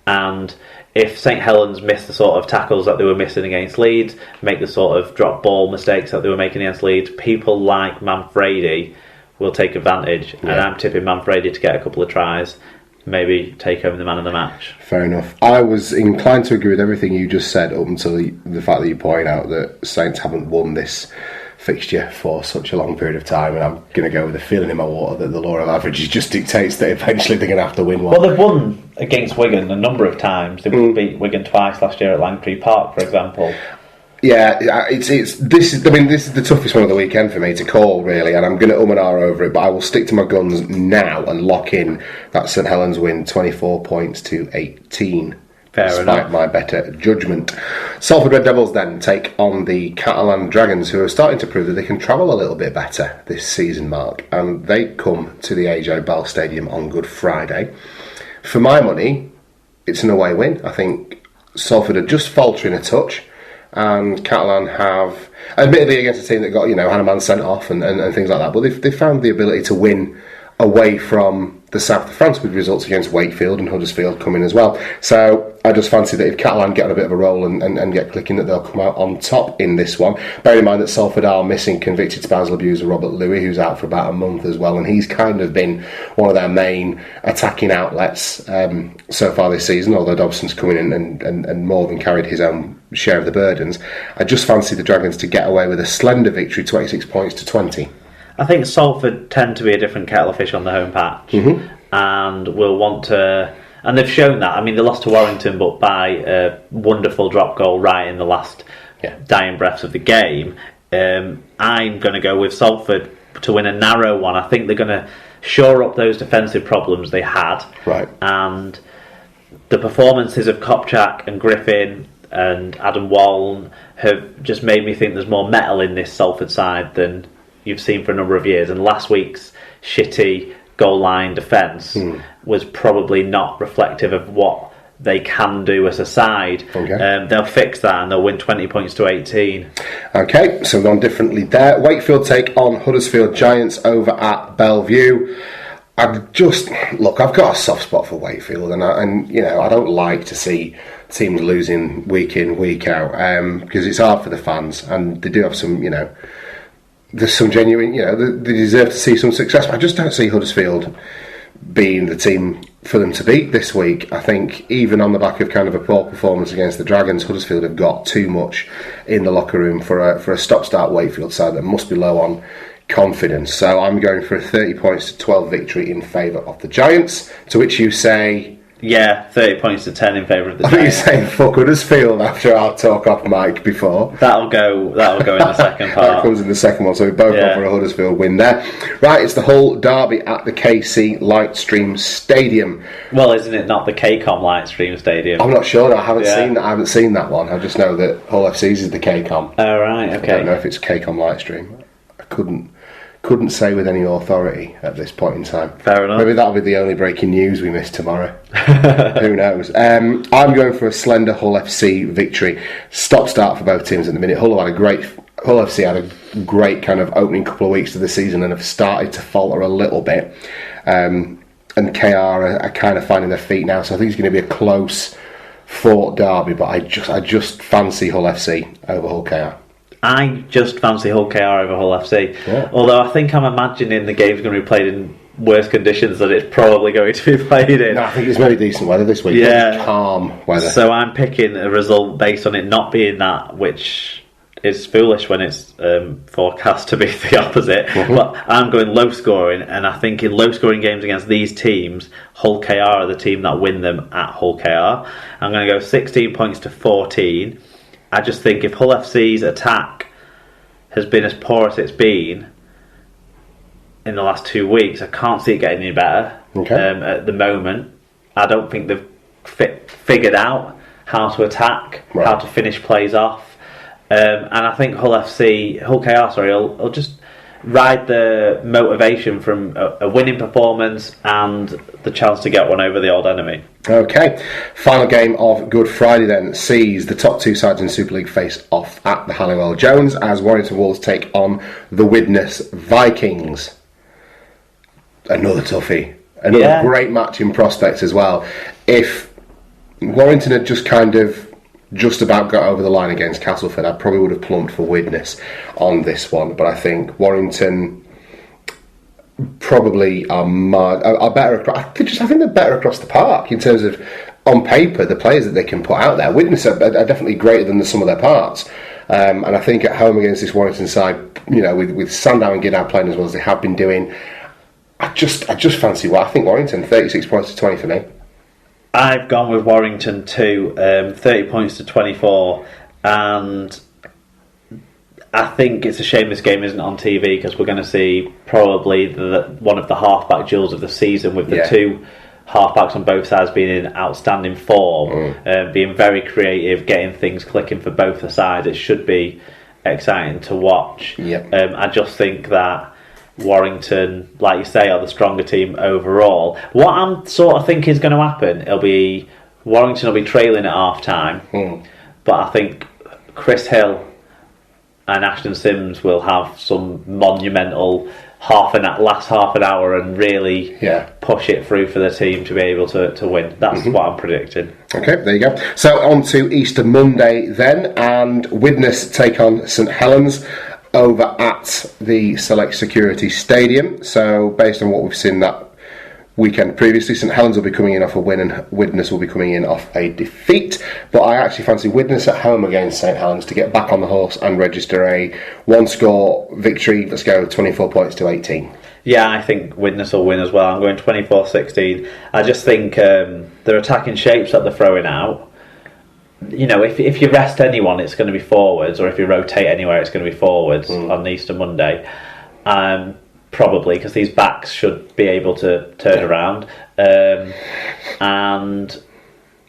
And if St Helens miss the sort of tackles that they were missing against Leeds, make the sort of drop ball mistakes that they were making against Leeds, people like Manfredi will take advantage. Yeah. And I'm tipping Manfredi to get a couple of tries, maybe take home the man of the match. Fair enough. I was inclined to agree with everything you just said up until the fact that you point out that Saints haven't won this fixture for such a long period of time, and I'm going to go with the feeling in my water that the law of averages just dictates that eventually they're going to have to win one. Well, they've won against Wigan a number of times. They beat Wigan twice last year at Langtree Park, for example. Yeah, this is the toughest one of the weekend for me to call, really, and I'm going to and ah over it, but I will stick to my guns now and lock in that St Helens win 24 points to 18. Fair despite enough. My better judgment. Salford Red Devils then take on the Catalan Dragons, who are starting to prove that they can travel a little bit better this season, Mark, and they come to the AJ Bell Stadium on Good Friday. For my money, it's an away win. I think Salford are just faltering a touch, and Catalan have, admittedly against a team that got, had a man sent off and things like that, but they've found the ability to win away from the south of France with results against Wakefield and Huddersfield coming as well. So I just fancy that if Catalan get on a bit of a roll and get clicking, that they'll come out on top in this one. Bear in mind that Salford are missing convicted spousal abuser Robert Louis, who's out for about a month as well, and he's kind of been one of their main attacking outlets so far this season, although Dobson's coming in and more than carried his own share of the burdens. I just fancy the Dragons to get away with a slender victory, 26 points to 20. I think Salford tend to be a different kettle of fish on the home patch, and will want to, and they've shown that. I mean, they lost to Warrington, but by a wonderful drop goal right in the last dying breaths of the game. I'm going to go with Salford to win a narrow one. I think they're going to shore up those defensive problems they had, right? And the performances of Kopchak and Griffin and Adam Waln have just made me think there's more metal in this Salford side than you've seen for a number of years, and last week's shitty goal line defence was probably not reflective of what they can do as a side. Okay. They'll fix that and they'll win 20 points to 18. Okay, so we've gone differently there. Wakefield take on Huddersfield Giants over at Bellevue. I've got a soft spot for Wakefield, and I don't like to see teams losing week in, week out, because it's hard for the fans, and they do have some, there's some genuine, they deserve to see some success. I just don't see Huddersfield being the team for them to beat this week. I think even on the back of kind of a poor performance against the Dragons, Huddersfield have got too much in the locker room for a stop-start Wakefield side that must be low on confidence. So I'm going for a 30 points to 12 victory in favour of the Giants, to which you say... Yeah, 30 points to 10 in favour of the Giants. I think you're saying fuck Huddersfield after our talk off mic before. That'll go in the second part. That comes in the second one, so we both go for a Huddersfield win there. Right, it's the Hull derby at the KC Lightstream Stadium. Well, isn't it not the KCOM Lightstream Stadium? I'm not sure. I haven't seen that one. I just know that Hull FC's is the KCOM. Oh, right, okay. I don't know if it's KCOM Lightstream. I couldn't say with any authority at this point in time. Fair enough. Maybe that'll be the only breaking news we miss tomorrow. Who knows? I'm going for a slender Hull FC victory. Stop-start for both teams at the minute. Hull FC had a great kind of opening couple of weeks of the season and have started to falter a little bit. And KR are kind of finding their feet now, so I think it's going to be a close fought derby, but I just fancy Hull FC over Hull KR. I just fancy Hull KR over Hull FC. Yeah. Although I think I'm imagining the game's going to be played in worse conditions than it's probably going to be played in. No, I think it's very decent weather this week. Yeah. Calm weather. So I'm picking a result based on it not being that, which is foolish when it's forecast to be the opposite. But I'm going low scoring, and I think in low scoring games against these teams, Hull KR are the team that win them at Hull KR. I'm going to go 16 points to 14. I just think if Hull FC's attack has been as poor as it's been in the last 2 weeks, I can't see it getting any better. At the moment. I don't think they've figured out how to attack, how to finish plays off. And I think Hull KR will just ride the motivation from a winning performance and the chance to get one over the old enemy. Okay, final game of Good Friday then sees the top two sides in Super League face off at the Halliwell Jones as Warrington Wolves take on the Widnes Vikings. Another toughie. Another great match in prospect as well. If Warrington had just about got over the line against Castleford. I probably would have plumped for Widnes on this one, but I think Warrington probably are better. I think they're better across the park in terms of, on paper, the players that they can put out there. Widnes are definitely greater than the sum of their parts. And I think at home against this Warrington side, with Sandow and Giddow playing as well as they have been doing, I just fancy I think Warrington 36 points to 20 for me. I've gone with Warrington too, 30 points to 24, and I think it's a shame this game isn't on TV because we're going to see probably one of the halfback duels of the season with the two halfbacks on both sides being in outstanding form, being very creative, getting things clicking for both the sides. It should be exciting to watch. I just think that Warrington, like you say, are the stronger team overall. What I'm sort of thinking is going to happen, Warrington will be trailing at half time, but I think Chris Hill and Ashton Sims will have some monumental last half an hour and really push it through for the team to be able to win. That's what I'm predicting. Okay, there you go. So on to Easter Monday then, and Widnes take on St Helens over at the Select Security Stadium. So based on what we've seen that weekend previously, St Helens will be coming in off a win and Widnes will be coming in off a defeat. But I actually fancy Widnes at home against St Helens to get back on the horse and register a one-score victory. Let's go 24 points to 18. Yeah, I think Widnes will win as well. I'm going 24-16. I just think their attacking shapes that they're throwing out, if you rest anyone, it's going to be forwards, or if you rotate anywhere, it's going to be forwards on Easter Monday. Probably because these backs should be able to turn around, and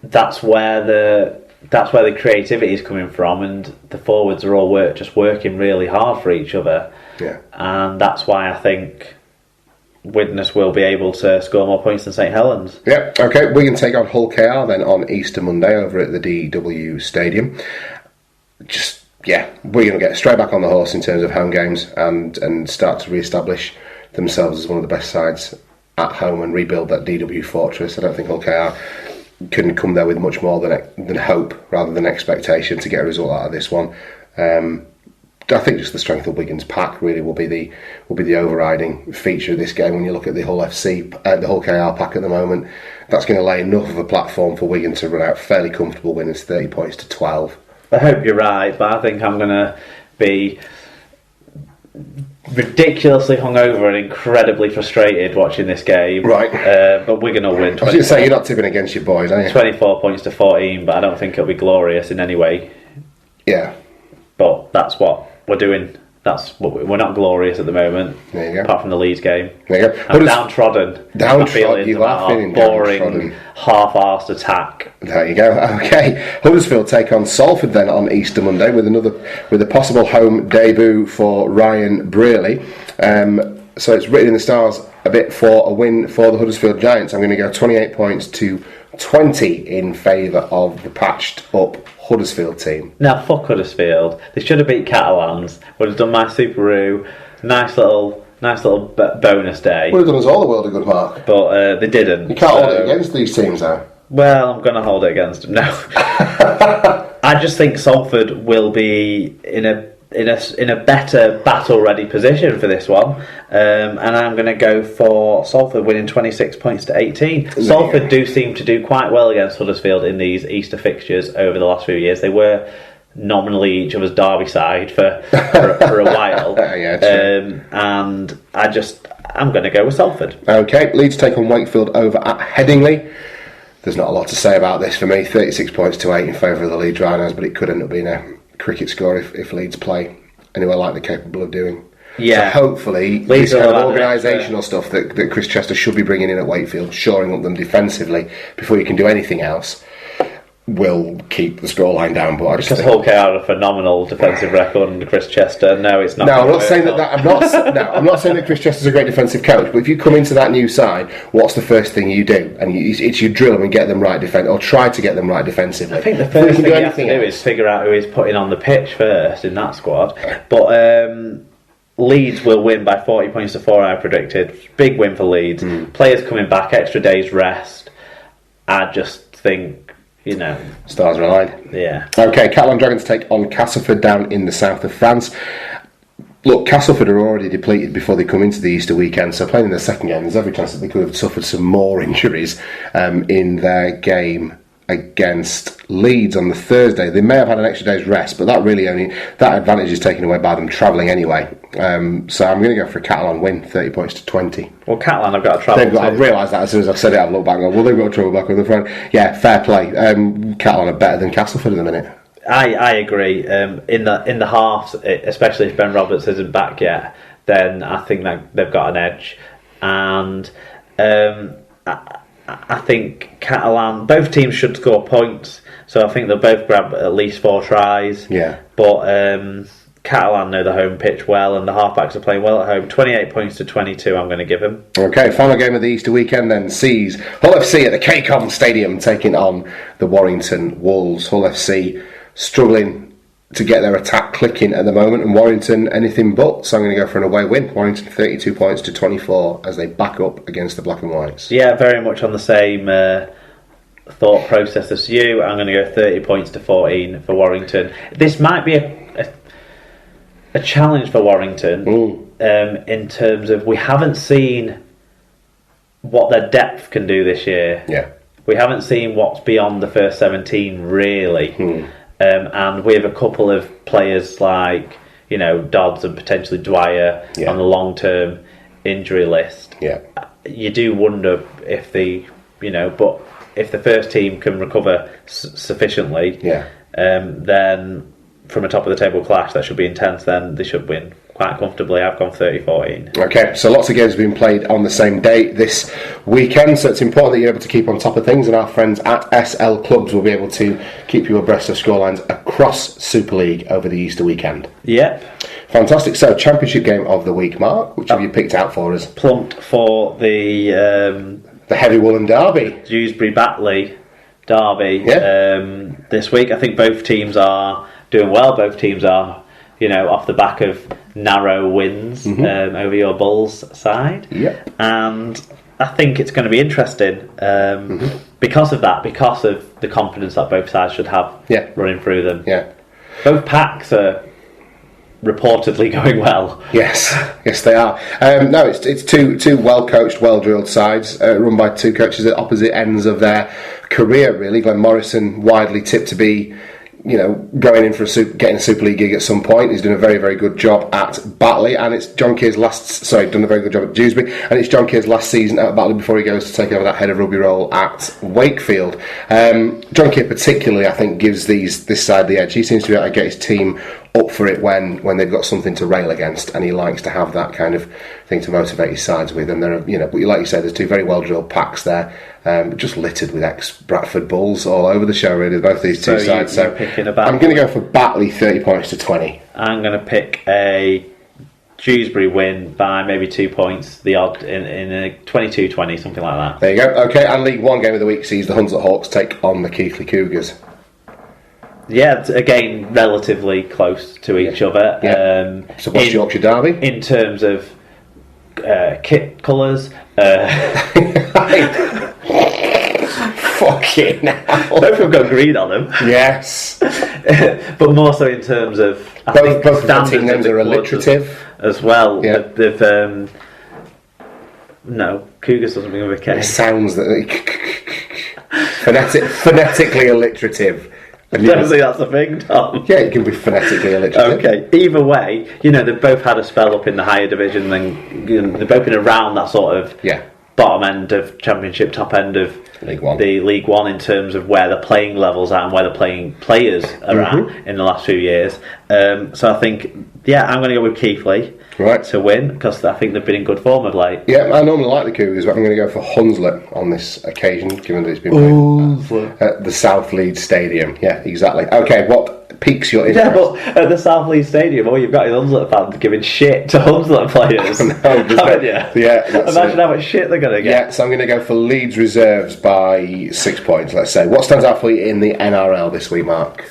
that's where the creativity is coming from, and the forwards are all working really hard for each other. And that's why I think Widnes will be able to score more points than St Helens. Okay, we can take on Hull KR then on Easter Monday over at the DW Stadium. We're going to get straight back on the horse in terms of home games and start to re-establish themselves as one of the best sides at home and rebuild that DW fortress. I don't think Hull KR can come there with much more than hope rather than expectation to get a result out of this one. I think just the strength of Wigan's pack really will be the overriding feature of this game. When you look at the Hull KR pack at the moment, that's going to lay enough of a platform for Wigan to run out fairly comfortable winners, 30 points to 12. I hope you're right, but I think I'm going to be ridiculously hungover and incredibly frustrated watching this game. Right. But Wigan will win. I was going to say, you're not tipping against your boys, are you? 24 points to 14, but I don't think it'll be glorious in any way. Yeah. But that's what we're doing. We're not glorious at the moment. There you go. Apart from the Leeds game. There you go. I'm downtrodden. Downtrodden. You are feeling boring, downtrodden. Half-arsed attack. There you go. Okay. Huddersfield take on Salford then on Easter Monday with a possible home debut for Ryan Brearley. So it's written in the stars a bit for a win for the Huddersfield Giants. I'm going to go 28 points to 20 in favour of the patched up Huddersfield team. Now, fuck Huddersfield. They should have beat Catalans. Would have done my Subaru. Nice little bonus day. Would have done us all the world a good mark. But they didn't. You can't hold it against these teams, though. Well, I'm going to hold it against them now. I just think Salford will be in a better battle-ready position for this one, and I'm going to go for Salford winning 26 points to 18. Salford do seem to do quite well against Huddersfield in these Easter fixtures over the last few years. They were nominally each other's derby side for a while, and I'm going to go with Salford. Okay, Leeds take on Wakefield over at Headingley. There's not a lot to say about this for me. 36 points to 8 in favour of the Leeds Rhinos, but it could end up being a cricket score if Leeds play anywhere like they're capable of doing. Yeah. So hopefully this kind of organisational stuff that Chris Chester should be bringing in at Wakefield, shoring up them defensively before you can do anything else, will keep the scoreline down. But because Hull KR had a phenomenal defensive record under Chris Chester. No, it's not. No, I'm not saying that. I'm not saying that Chris Chester's a great defensive coach. But if you come into that new side, what's the first thing you do? And it's you drill them and get them right or try to get them right defensively. I think the first thing you have to do is figure out who he's putting on the pitch first in that squad. But Leeds will win by 40 points to 4. I predicted big win for Leeds. Players coming back, extra days rest. I just think Stars are aligned. Yeah. Okay, Catalan Dragons take on Castleford down in the south of France. Look, Castleford are already depleted before they come into the Easter weekend, so playing in their second game, there's every chance that they could have suffered some more injuries in their game against Leeds on the Thursday. They may have had an extra day's rest, but that advantage is taken away by them travelling anyway. So I'm going to go for a Catalan win, 30 points to 20. Well, Catalan have got to travel. I've realised that as soon as I've said it, I've looked back and gone, well, they've got to travel back on the front. Yeah, fair play. Catalan are better than Castleford in a minute. I agree. In the halves, especially if Ben Roberts isn't back yet, then I think that they've got an edge. And I think Catalan, both teams should score points, so I think they'll both grab at least 4 tries. Yeah. But Catalan know the home pitch well, and the halfbacks are playing well at home. 28 points to 22, I'm going to give them. Okay, final game of the Easter weekend then sees Hull FC at the KCOM Stadium taking on the Warrington Wolves. Hull FC struggling to get their attack clicking at the moment, and Warrington anything but, so I'm going to go for an away win. Warrington 32 points to 24 as they back up against the Black and Whites. Yeah, very much on the same thought process as you. I'm going to go 30 points to 14 for Warrington. This might be a challenge for Warrington in terms of we haven't seen what their depth can do this year. Yeah. We haven't seen what's beyond the first 17 really. And we have a couple of players like, Dodds and potentially Dwyer on the long-term injury list. Yeah. You do wonder if but if the first team can recover sufficiently, then from a top-of-the-table clash that should be intense, then they should win quite comfortably. I've gone 30-14. Okay, so lots of games have been played on the same day this weekend, so it's important that you're able to keep on top of things, and our friends at SL Clubs will be able to keep you abreast of scorelines across Super League over the Easter weekend. Yep. Fantastic. So, championship game of the week, Mark. Which have you picked out for us? Plumped for the Heavy Woolen Derby. Dewsbury-Batley Derby this week. I think both teams are doing well. Both teams are, off the back of narrow wins over your Bulls side. Yep. And I think it's going to be interesting because of that, because of the confidence that both sides should have running through them. Yeah. Both packs are reportedly going well. Yes, they are. No, it's two well-coached, well-drilled sides run by two coaches at opposite ends of their career, really. Glenn Morrison, widely tipped to be going in for getting a Super League gig at some point. He's done a very, very good job at Batley, and it's John Keir's done a very good job at Dewsbury, and it's John Keir's last season at Batley before he goes to take over that head of rugby role at Wakefield. John Keir particularly, I think, gives this side the edge. He seems to be able to get his team up for it when they've got something to rail against, and he likes to have that kind of thing to motivate his sides with. And there are, but like you say, there's two very well drilled packs there, just littered with ex-Bradford Bulls all over the show, really, both these two sides. So I'm going to go for Batley 30 points to 20. I'm going to pick a Dewsbury win by maybe 2 points, the odd in a 22-20, something like that. There you go. Okay, and League One game of the week sees the Hunslet Hawks take on the Keighley Cougars. Yeah, again, relatively close to each other. Yeah. So what's Yorkshire Derby? In terms of kit colours. Fucking hell. Both have got green on them. Yes. But more so in terms of... Both of the team names are alliterative. As well. Yeah. They've no, Cougars doesn't begin with a K. It sounds phonetically alliterative. I don't think that's a thing, Tom. Yeah, it can be phonetically alliterative. Okay. Either way, they've both had a spell up in the higher division, and they've both been around that sort of bottom end of Championship, top end of League One. The League One in terms of where the playing levels are and where the playing players are at in the last few years. So I think, I'm going to go with Keighley to win, because I think they've been in good form of late. Yeah, I normally like the Cougars, but I'm going to go for Hunslet on this occasion, given that it's been played at the South Leeds Stadium. Yeah, exactly. Okay, what piques your interest? Yeah, but at the South Leeds Stadium, all you've got is Hunslet fans giving shit to Hunslet players. Imagine how much shit they're going to get. Yeah, so I'm going to go for Leeds reserves by 6 points, let's say. What stands out for you in the NRL this week, Mark?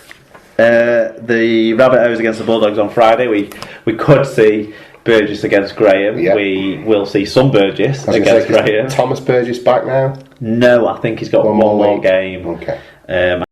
The Rabbitohs against the Bulldogs on Friday. We could see Burgess against Graham. Yep. We will see some Burgess against Graham. Thomas Burgess back now? No, I think he's got one more game. Okay. Um,